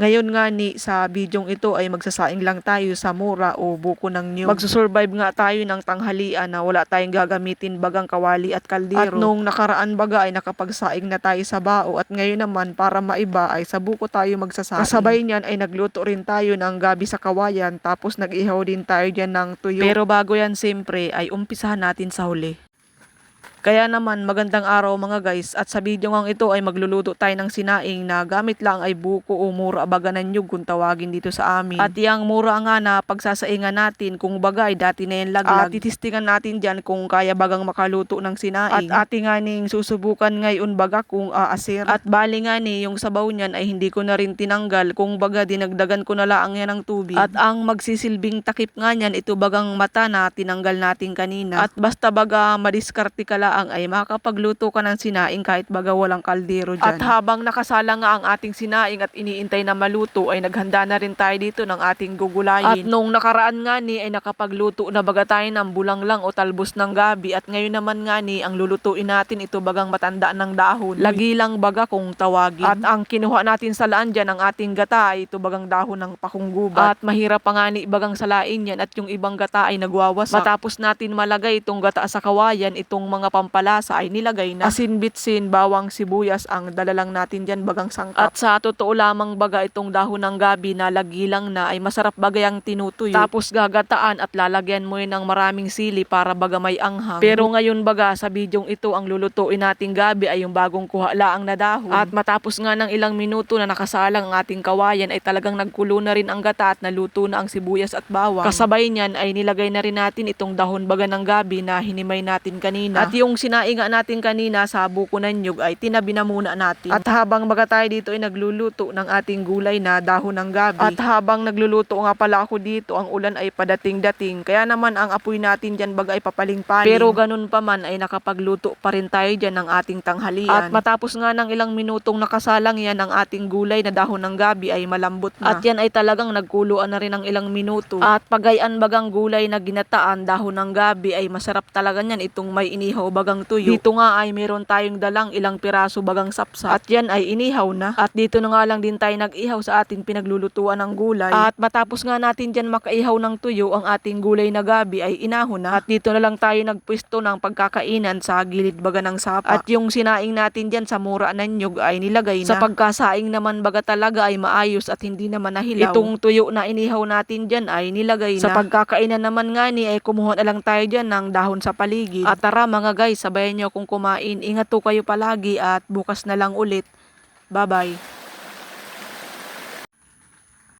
Ngayon nga ni sa bidyong ito ay magsasaing lang tayo sa mura o buko ng niyog. Magsusurvive nga tayo ng tanghalian na wala tayong gagamitin bagang kawali at kaldero. At nung nakaraan baga ay nakapagsaing na tayo sa bao at ngayon naman para maiba ay sa buko tayo magsasaing. Kasabay niyan ay nagluto rin tayo ng gabi sa kawayan tapos nag-ihaw din tayo dyan ng tuyo. Pero bago yan siyempre ay umpisahan natin sa huli. Kaya naman magandang araw mga guys, at sa video ngang ito ay magluluto tayo ng sinaing na gamit lang ay buko o mura baga ng nyug kung tawagin dito sa amin. At yung mura nga na pagsasaingan natin kung bagay dati na yung laglag. At titistingan natin dyan kung kaya bagang makaluto ng sinaing. At ating nga ning susubukan ngayon baga kung aasir. At bali nga ni yung sabaw niyan ay hindi ko na rin tinanggal, kung baga dinagdagan ko na lang yan ng tubig. At ang magsisilbing takip nga niyan ito bagang mata na tinanggal natin kanina. At basta baga madiskarte ka ang ay makakapagluto ka ng sinaing kahit baga walang kaldero dyan. At habang nakasala nga ang ating sinaing at iniintay na maluto ay naghanda na rin tayo dito ng ating gugulayin. At nung nakaraan nga ni ay nakapagluto na baga tayo ng bulanglang o talbos ng gabi, at ngayon naman nga ni ang lulutuin natin ito bagang matanda ng dahon. Lagi lang baga kung tawagin. At ang kinuha natin sa laan dyan ang ating gata ay ito bagang dahon ng pakunggubat. At mahirap pa nga ni bagang salain yan at yung ibang gata ay nagwawasak. Matapos natin malagay itong gata sa kawayan, itong mga pampalasa ay nilagay na. Asin, bitsin, bawang, sibuyas ang dala lang natin dyan bagang sangkap. At sa totoo lamang baga itong dahon ng gabi na lagi lang na ay masarap baga yung tinutuyo. Tapos gagataan at lalagyan mo yun ng maraming sili para baga may anghang. Pero ngayon baga sa bidyong ito ang lulutuin nating gabi ay yung bagong kuha laang na dahon. At matapos nga ng ilang minuto na nakasalang ang ating kawayan ay talagang nagkulo na rin ang gata at naluto na ang sibuyas at bawang. Kasabay niyan ay nilagay na rin natin itong dahon baga ng gabi na hinimay natin kanina. At yung sinainga natin kanina sa buko ng nyug ay tinabi na muna natin. At habang baga tayo dito ay nagluluto ng ating gulay na dahon ng gabi. At habang nagluluto nga pala ako dito, ang ulan ay padating-dating. Kaya naman ang apoy natin dyan baga ay papaling-paling. Pero ganun pa man ay nakapagluto pa rin tayo dyan ng ating tanghalian. At matapos nga ng ilang minutong nakasalang yan ang ating gulay na dahon ng gabi ay malambot na. At yan ay talagang nagkuluan na rin ng ilang minuto. At pagayan bagang gulay na ginataan dahon ng gabi ay masarap talaga yan itong may inihaw bagang tuyo. Dito nga ay meron tayong dalang ilang piraso bagang sapsa at yan ay inihaw na. At dito na nga lang din tayo nag-ihaw sa ating pinaglulutuan ng gulay. At matapos nga natin dyan makaihaw ng tuyo ang ating gulay na gabi ay inahon na. At dito na lang tayo nagpwesto ng pagkakainan sa gilid baga ng sapa. At yung sinaing natin dyan sa mura ng nyug ay nilagay na. Sa pagkasaing naman baga talaga ay maayos at hindi naman nahilaw. Itong tuyo na inihaw natin dyan ay nilagay na. Sa pagkakainan naman nga ni ay kumuha na lang tayo dyan ng dahon sa paligid. At tara mga guys, sabayan nyo kung kumain. Ingat to kayo palagi at bukas na lang ulit. Bye-bye.